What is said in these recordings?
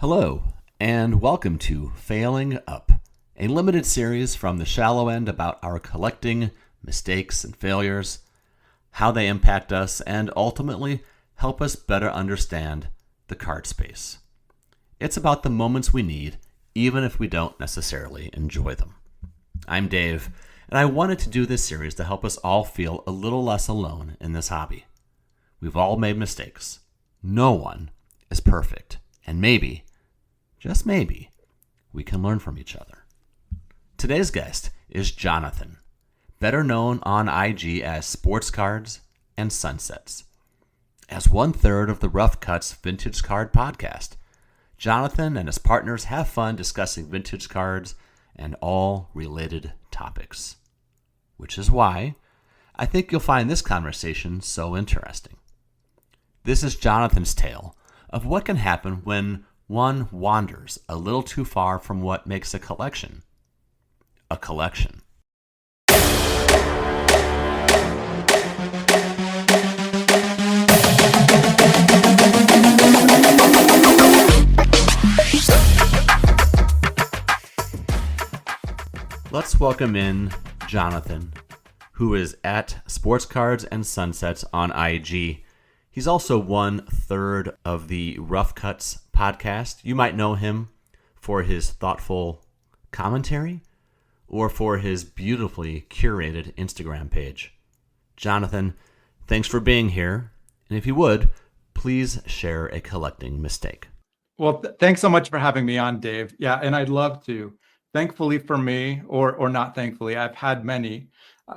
Hello, and welcome to Failing Up, a limited series from the shallow end about our collecting mistakes and failures, how they impact us, and ultimately help us better understand the card space. It's about the moments we need, even if we don't necessarily enjoy them. I'm Dave, and I wanted to do this series to help us all feel a little less alone in this hobby. We've all made mistakes. No one is perfect, and maybe, just maybe, we can learn from each other. Today's guest is Jonathan, better known on IG as Sports Cards and Sunsets. As 1/3 of the Rough Cuts Vintage Card podcast, Jonathan and his partners have fun discussing vintage cards and all related topics, which is why I think you'll find this conversation so interesting. This is Jonathan's tale of what can happen when one wanders a little too far from what makes a collection a collection. Let's welcome in Jonathan, who is at Sports Cards and Sunsets on IG. He's also 1/3 of the Rough Cuts podcast. You might know him for his thoughtful commentary or for his beautifully curated Instagram page. Jonathan, thanks for being here. And if you would, please share a collecting mistake. Well, thanks so much for having me on, Dave. Yeah, and I'd love to. Thankfully for me, or not thankfully, I've had many.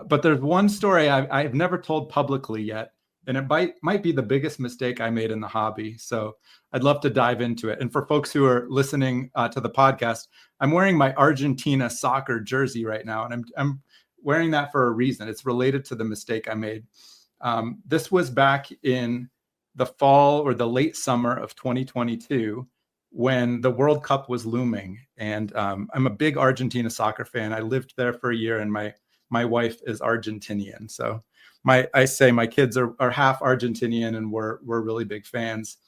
But there's one story I've never told publicly yet, and it might be the biggest mistake I made in the hobby. So I'd love to dive into it. And for folks who are listening to the podcast, I'm wearing my Argentina soccer jersey right now, and I'm wearing that for a reason. It's related to the mistake I made. This was back in the fall or the late summer of 2022 when the World Cup was looming. And I'm a big Argentina soccer fan. I lived there for a year, and my wife is Argentinian. So I say my kids are half Argentinian, and we're really big fans.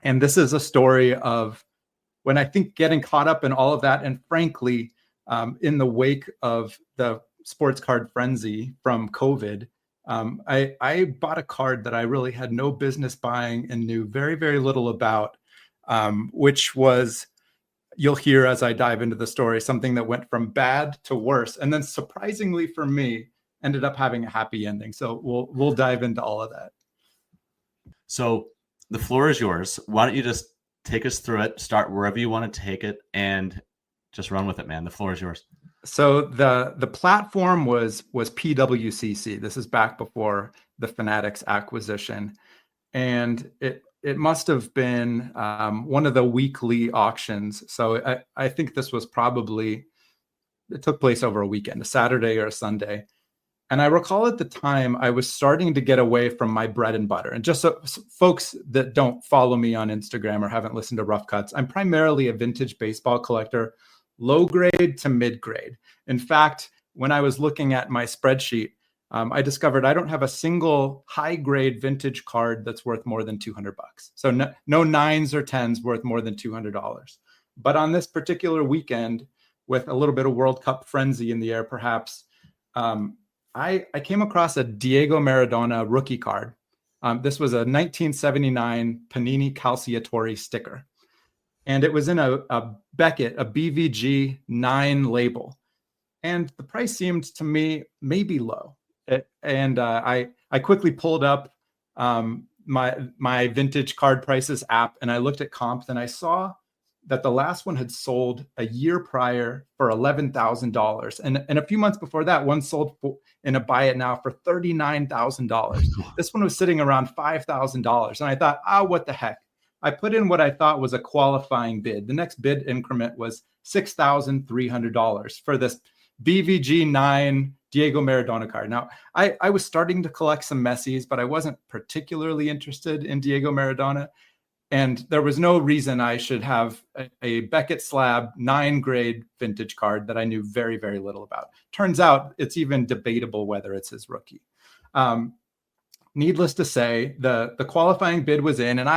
And this is a story of when I think getting caught up in all of that, and frankly, in the wake of the sports card frenzy from COVID, I bought a card that I really had no business buying and knew very, very little about, which was, you'll hear as I dive into the story, something that went from bad to worse. And then surprisingly for me, ended up having a happy ending. So we'll dive into all of that. So the floor is yours. Why don't you just take us through it, start wherever you want to take it, and just run with it, man. The floor is yours. So the platform was PWCC. This is back before the Fanatics acquisition. And it must have been one of the weekly auctions. So I think this was it took place over a weekend, a Saturday or a Sunday. And I recall at the time I was starting to get away from my bread and butter. And just so folks that don't follow me on Instagram or haven't listened to Rough Cuts, I'm primarily a vintage baseball collector, low grade to mid grade. In fact, when I was looking at my spreadsheet, I discovered I don't have a single high grade vintage card that's worth more than $200. So no 9s or 10s worth more than $200. But on this particular weekend, with a little bit of World Cup frenzy in the air, perhaps, I came across a Diego Maradona rookie card. This was a 1979 Panini Calciatori sticker. And it was in a Beckett, a BVG 9 label. And the price seemed to me maybe low. I quickly pulled up my vintage card prices app, and I looked at comps, and I saw that the last one had sold a year prior for $11,000. And a few months before that, one sold in a buy it now for $39,000. This one was sitting around $5,000. And I thought, what the heck? I put in what I thought was a qualifying bid. The next bid increment was $6,300 for this BVG 9 Diego Maradona card. Now, I was starting to collect some Messis, but I wasn't particularly interested in Diego Maradona. And there was no reason I should have a Beckett slab 9 grade vintage card that I knew very, very little about. Turns out it's even debatable whether it's his rookie. Needless to say, the qualifying bid was in, and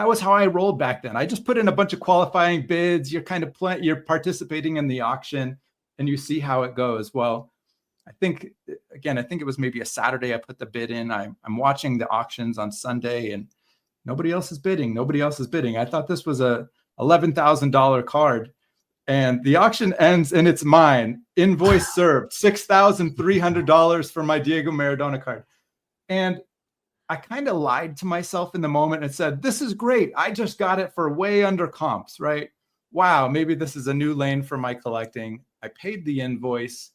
that was how I rolled back then. I just put in a bunch of qualifying bids. You're kind of you're participating in the auction, and you see how it goes. Well, I think it was maybe a Saturday I put the bid in. I'm watching the auctions on Sunday, and nobody else is bidding. Nobody else is bidding. I thought this was a $11,000 card, and the auction ends and it's mine. Invoice served, $6,300 for my Diego Maradona card. And I kind of lied to myself in the moment and said, this is great. I just got it for way under comps, right? Wow, maybe this is a new lane for my collecting. I paid the invoice,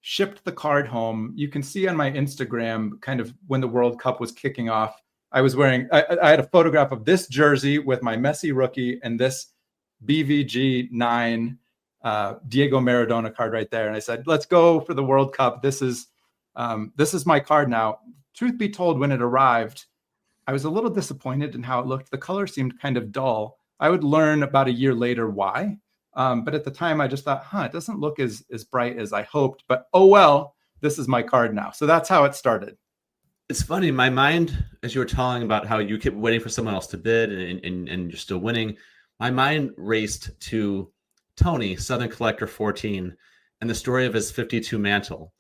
shipped the card home. You can see on my Instagram, kind of when the World Cup was kicking off, I had a photograph of this jersey with my Messi rookie and this BVG 9 Diego Maradona card right there. And I said, let's go for the World Cup. This is my card now. Truth be told, when it arrived, I was a little disappointed in how it looked. The color seemed kind of dull. I would learn about a year later why. But at the time, I just thought, it doesn't look as bright as I hoped. But oh well, this is my card now. So that's how it started. It's funny. My mind, as you were telling about how you kept waiting for someone else to bid and you're still winning, my mind raced to Tony, Southern Collector 14, and the story of his 52 mantle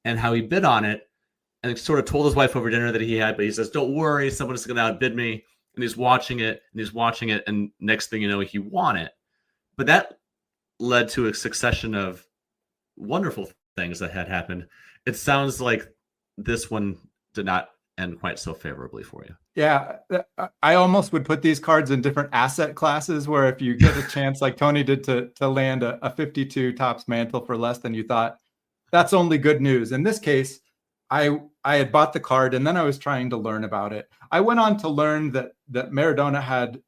and how he bid on it and sort of told his wife over dinner that he had, but he says, don't worry, someone's going to outbid me. And he's watching it, and next thing you know, he won it. But that led to a succession of wonderful things that had happened. It sounds like this one did not end quite so favorably for you. Yeah, I almost would put these cards in different asset classes where if you get a chance like Tony did to land a 52 Topps mantle for less than you thought, that's only good news. In this case, I had bought the card and then I was trying to learn about it. I went on to learn that Maradona had,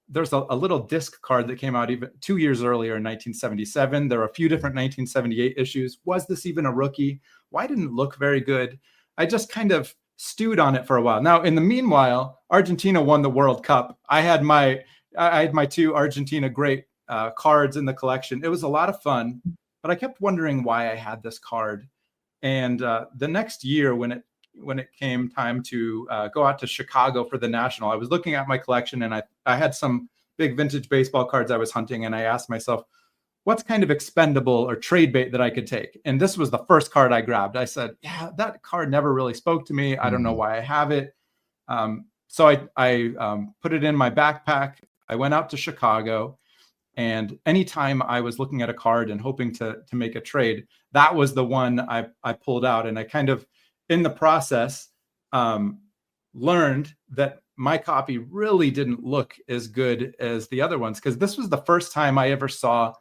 there's a little disc card that came out even 2 years earlier in 1977. There are a few different 1978 issues. Was this even a rookie? Why didn't it look very good? I just kind of stewed on it for a while. Now, in the meanwhile, Argentina won the World Cup. I had my two Argentina great cards in the collection. It was a lot of fun, but I kept wondering why I had this card. And the next year, when it came time to go out to Chicago for the National, I was looking at my collection and I had some big vintage baseball cards I was hunting, and I asked myself, what's kind of expendable or trade bait that I could take? And this was the first card I grabbed. I said, yeah, that card never really spoke to me. I don't know why I have it. So I put it in my backpack. I went out to Chicago, and anytime I was looking at a card and hoping to make a trade, that was the one I pulled out. And I kind of, in the process, learned that my copy really didn't look as good as the other ones, because this was the first time I ever saw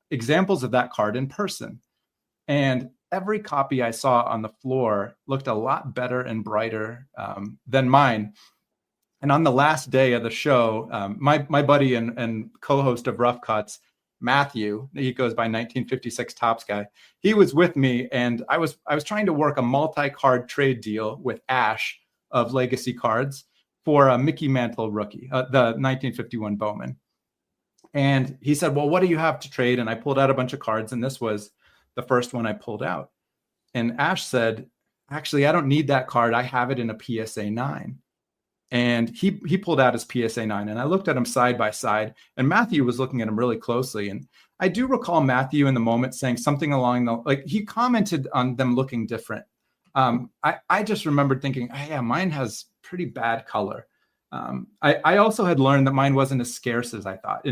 examples of that card in person. And every copy I saw on the floor looked a lot better and brighter than mine. And on the last day of the show, my buddy and co-host of Rough Cuts, Matthew, he goes by 1956 Topps Guy, he was with me, and I was trying to work a multi-card trade deal with Ash of Legacy Cards for a Mickey Mantle rookie, the 1951 Bowman. And he said, well, what do you have to trade? And I pulled out a bunch of cards, and this was the first one I pulled out. And Ash said, actually, I don't need that card. I have it in a PSA 9. And he pulled out his PSA 9, and I looked at him side by side, and Matthew was looking at him really closely. And I do recall Matthew in the moment saying something along he commented on them looking different. I just remembered thinking, oh, yeah, mine has pretty bad color. I also had learned that mine wasn't as scarce as I thought.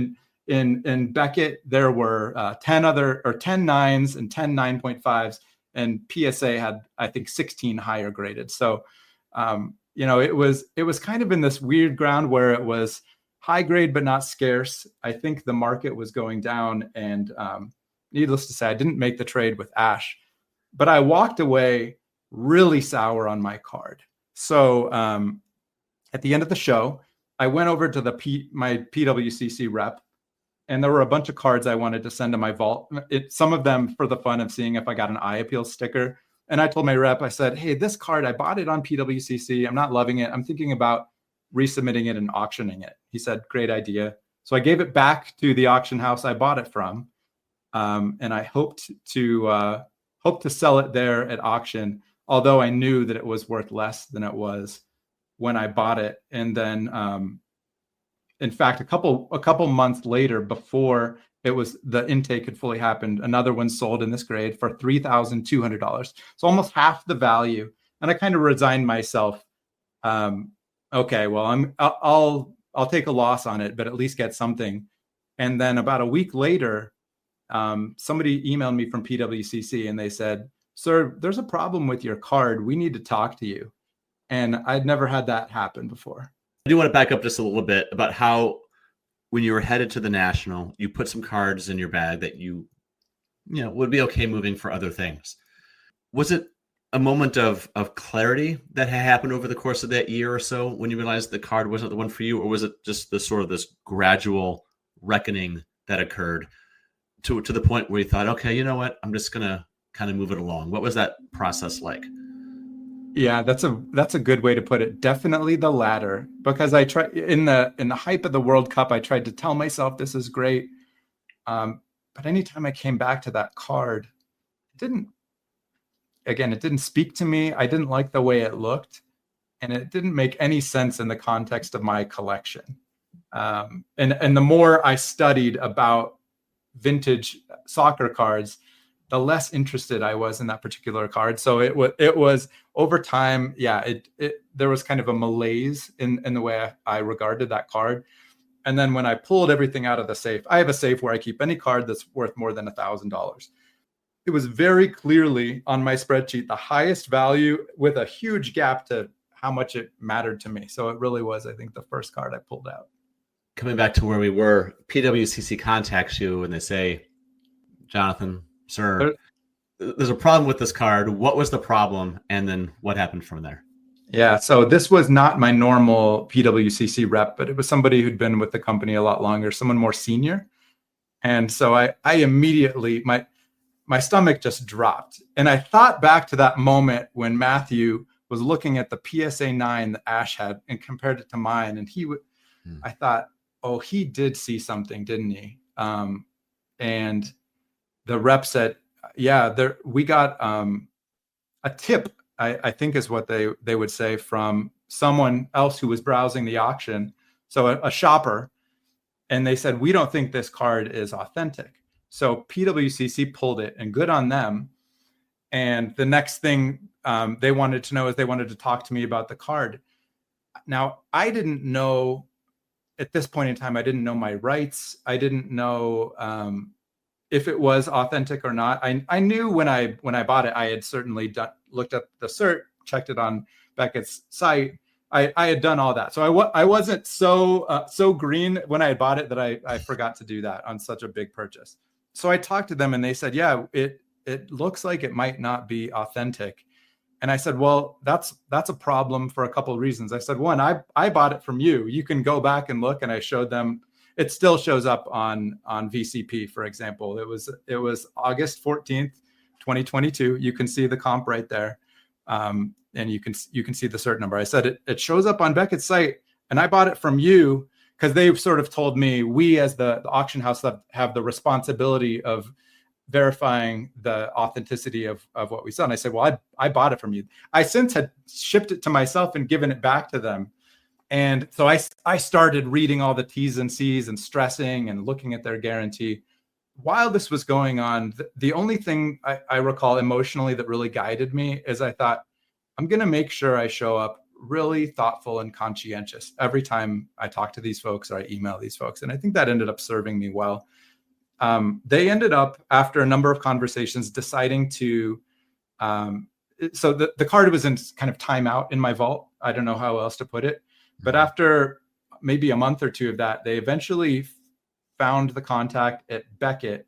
In Beckett, there were 10 9s and 10 9.5s, and PSA had, I think, 16 higher graded. So, it was kind of in this weird ground where it was high grade but not scarce. I think the market was going down, and needless to say, I didn't make the trade with Ash, but I walked away really sour on my card. So at the end of the show, I went over to my PWCC rep, and there were a bunch of cards I wanted to send to my vault. Some of them for the fun of seeing if I got an eye appeal sticker. And I told my rep, I said, hey, this card, I bought it on PWCC. I'm not loving it. I'm thinking about resubmitting it and auctioning it. He said, great idea. So I gave it back to the auction house I bought it from. And I hoped to sell it there at auction, although I knew that it was worth less than it was when I bought it. And then in fact, a couple months later, before it was the intake had fully happened, another one sold in this grade for $3,200. So almost half the value. And I kind of resigned myself. Okay, well, I'll take a loss on it, but at least get something. And then about a week later, somebody emailed me from PWCC and they said, "Sir, there's a problem with your card. We need to talk to you." And I'd never had that happen before. I do want to back up just a little bit about how when you were headed to the national, you put some cards in your bag that would be okay moving for other things. Was it a moment of clarity that had happened over the course of that year or so when you realized the card wasn't the one for you, or was it just this gradual reckoning that occurred to the point where you thought, okay, you know what, I'm just gonna kind of move it along? What was that process like? Yeah, that's a good way to put it. Definitely the latter, because I tried in the hype of the World Cup, I tried to tell myself this is great. But anytime I came back to that card, it didn't speak to me. I didn't like the way it looked, and it didn't make any sense in the context of my collection. And the more I studied about vintage soccer cards, the less interested I was in that particular card. So it was over time. Yeah, there was kind of a malaise in the way I regarded that card. And then when I pulled everything out of the safe, I have a safe where I keep any card that's worth more than $1,000. It was very clearly on my spreadsheet the highest value with a huge gap to how much it mattered to me. So it really was, I think, the first card I pulled out. Coming back to where we were, PWCC contacts you and they say, "Jonathan, sir, there's a problem with this card. What was the problem? And then what happened from there?" Yeah, so this was not my normal PWCC rep, but it was somebody who'd been with the company a lot longer, someone more senior. And so I immediately, my stomach just dropped. And I thought back to that moment when Matthew was looking at the PSA 9 that Ash had and compared it to mine. And I thought, oh, he did see something, didn't he? And the rep said, yeah, we got a tip, I think is what they would say, from someone else who was browsing the auction. So a shopper. And they said, we don't think this card is authentic. So PWCC pulled it, and good on them. And the next thing they wanted to know is they wanted to talk to me about the card. Now, I didn't know at this point in time, I didn't know my rights. I didn't know if it was authentic or not. I knew when I bought it, I had certainly looked at the cert, checked it on Beckett's site. I had done all that. So I wasn't so green when I had bought it that I forgot to do that on such a big purchase. So I talked to them and they said, yeah, it looks like it might not be authentic. And I said, well, that's a problem for a couple of reasons. I said, one, I bought it from you. You can go back and look. And I showed them, it still shows up on VCP, for example. It was August 14th, 2022. You can see the comp right there. And you can see the cert number. I said, it shows up on Beckett's site, and I bought it from you, because they've sort of told me, we as the auction house have the responsibility of verifying the authenticity of what we sell. And I said, well, I bought it from you. I since had shipped it to myself and given it back to them. And so I started reading all the T's and C's and stressing and looking at their guarantee. While this was going on, the only thing I recall emotionally that really guided me is I thought, I'm going to make sure I show up really thoughtful and conscientious every time I talk to these folks or I email these folks. And I think that ended up serving me well. They ended up, after a number of conversations, deciding to, so the card was in kind of timeout in my vault. I don't know how else to put it. But after maybe a month or two of that, they eventually found the contact at Beckett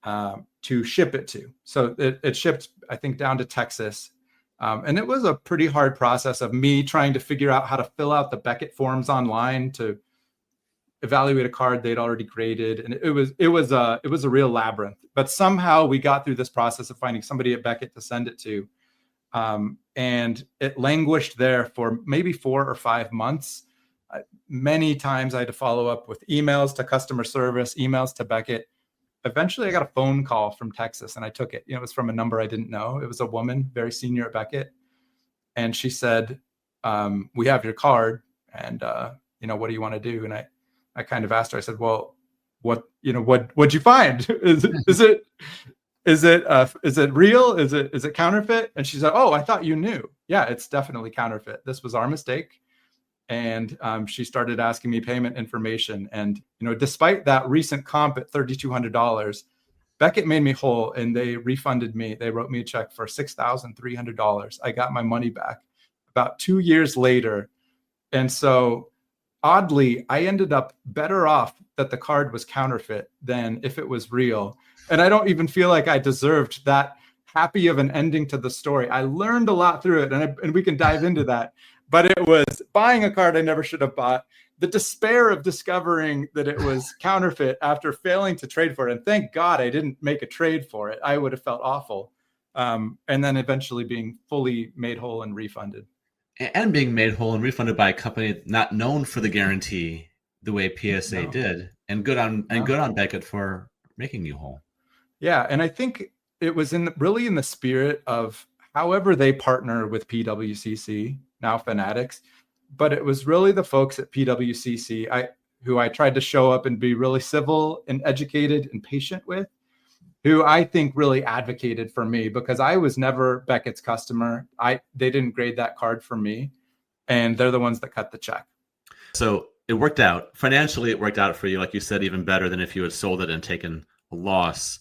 to ship it to. So it shipped, I think, down to Texas. And it was a pretty hard process of me trying to figure out how to fill out the Beckett forms online to evaluate a card they'd already graded. And it was a real labyrinth. But somehow we got through this process of finding somebody at Beckett to send it to. And it languished there for maybe 4 or 5 months. Many times I had to follow up with emails to customer service, emails to Beckett. Eventually I got a phone call from Texas, and I took it. It was from a number I didn't know. It was a woman, very senior at Beckett. And she said, we have your card, and what do you want to do? And I kind of asked her, I said, well, what'd you find? Is it real? Is it counterfeit? And she said, oh, I thought you knew. Yeah, it's definitely counterfeit. This was our mistake. And she started asking me payment information. And, despite that recent comp at $3,200, Beckett made me whole and they refunded me. They wrote me a check for $6,300. I got my money back about 2 years later. And so oddly, I ended up better off that the card was counterfeit than if it was real. And I don't even feel like I deserved that happy of an ending to the story. I learned a lot through it, and we can dive into that. But it was buying a card I never should have bought, the despair of discovering that it was counterfeit after failing to trade for it. And thank God I didn't make a trade for it. I would have felt awful. And then eventually being fully made whole and refunded. And being made whole and refunded by a company not known for the guarantee the way PSA did. And good on Beckett for making you whole. Yeah. And I think it was really in the spirit of however they partner with PWCC, now Fanatics, but it was really the folks at PWCC who I tried to show up and be really civil and educated and patient with, who I think really advocated for me, because I was never Beckett's customer. They didn't grade that card for me, and they're the ones that cut the check. So it worked out. Financially, it worked out for you, like you said, even better than if you had sold it and taken a loss.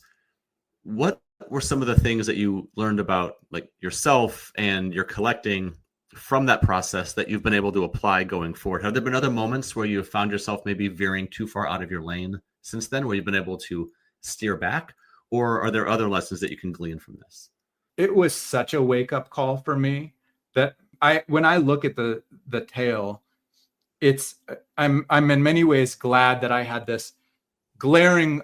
What were some of the things that you learned about like yourself and your collecting from that process that you've been able to apply going forward? Have there been other moments where you have found yourself maybe veering too far out of your lane since then, where you've been able to steer back? Or are there other lessons that you can glean from this? It was such a wake-up call for me that when I look at the tale, I'm in many ways glad that I had this glaring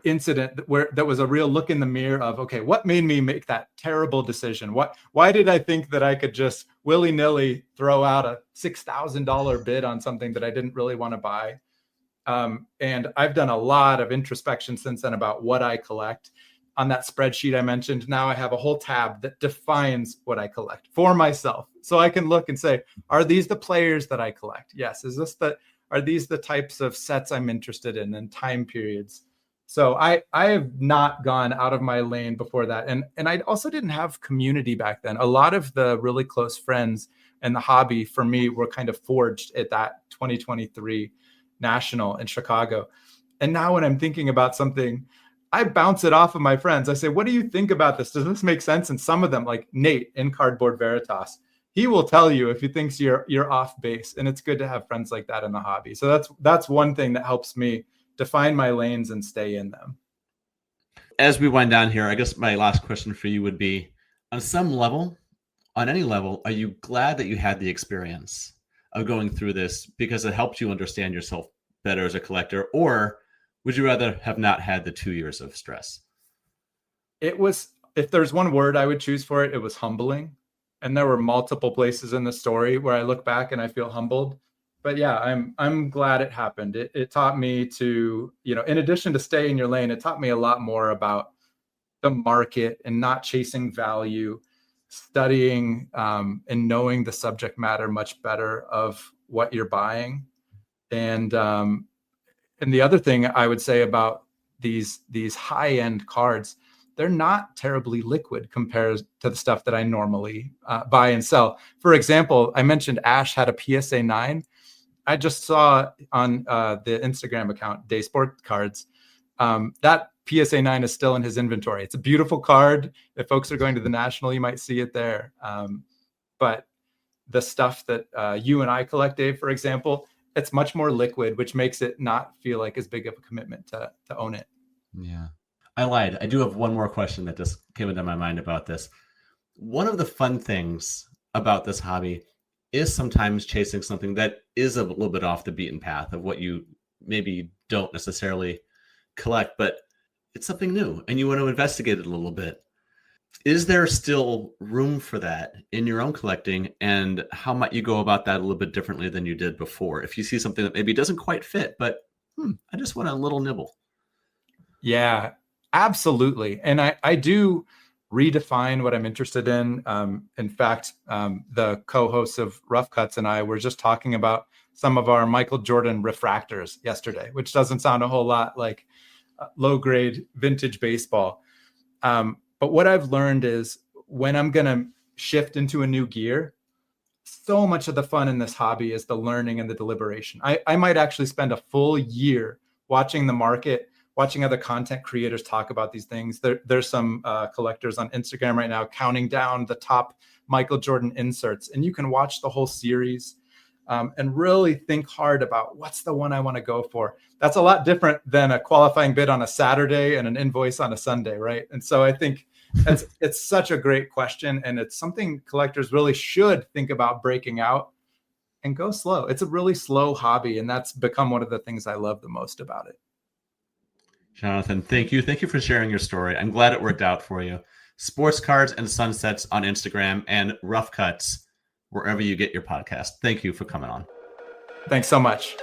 incident that was a real look in the mirror of, okay, what made me make that terrible decision? Why did I think that I could just willy-nilly throw out a $6,000 bid on something that I didn't really want to buy? And I've done a lot of introspection since then about what I collect. On that spreadsheet I mentioned, now I have a whole tab that defines what I collect for myself. So I can look and say, are these the players that I collect? Yes. Are these the types of sets I'm interested in and time periods? So I have not gone out of my lane before that. And I also didn't have community back then. A lot of the really close friends and the hobby for me were kind of forged at that 2023 National in Chicago. And now when I'm thinking about something, I bounce it off of my friends. I say, what do you think about this? Does this make sense? And some of them, like Nate in Cardboard Veritas, he will tell you if he thinks you're off base. And it's good to have friends like that in the hobby. So that's one thing that helps me define my lanes and stay in them. As we wind down here, I guess my last question for you would be, on some level, on any level, are you glad that you had the experience of going through this because it helped you understand yourself better as a collector? Or would you rather have not had the 2 years of stress? It was, if there's one word I would choose for it, it was humbling. And there were multiple places in the story where I look back and I feel humbled. But yeah, I'm glad it happened. It taught me to, in addition to stay in your lane, it taught me a lot more about the market and not chasing value, studying and knowing the subject matter much better of what you're buying. And the other thing I would say about these high-end cards, they're not terribly liquid compared to the stuff that I normally buy and sell. For example, I mentioned Ash had a PSA 9. I just saw on the Instagram account, Day Sport Cards, that PSA 9 is still in his inventory. It's a beautiful card. If folks are going to the National, you might see it there. But the stuff that you and I collect, Dave, for example, it's much more liquid, which makes it not feel like as big of a commitment to own it. Yeah. I lied. I do have one more question that just came into my mind about this. One of the fun things about this hobby is sometimes chasing something that is a little bit off the beaten path of what you maybe don't necessarily collect, but it's something new and you want to investigate it a little bit. Is there still room for that in your own collecting, and how might you go about that a little bit differently than you did before? If you see something that maybe doesn't quite fit, but I just want a little nibble. Yeah, absolutely. And I do redefine what I'm interested in. In fact, the co-hosts of Rough Cuts and I were just talking about some of our Michael Jordan refractors yesterday, which doesn't sound a whole lot like low grade vintage baseball. But what I've learned is when I'm going to shift into a new gear, so much of the fun in this hobby is the learning and the deliberation. I might actually spend a full year watching the market, watching other content creators talk about these things. There's some collectors on Instagram right now counting down the top Michael Jordan inserts, and you can watch the whole series and really think hard about what's the one I want to go for. That's a lot different than a qualifying bid on a Saturday and an invoice on a Sunday, right? And so I think it's such a great question, and it's something collectors really should think about breaking out and go slow. It's a really slow hobby, and that's become one of the things I love the most about it. Jonathan, thank you. Thank you for sharing your story. I'm glad it worked out for you. Sports Cards and Sunsets on Instagram and Rough Cuts wherever you get your podcast. Thank you for coming on. Thanks so much.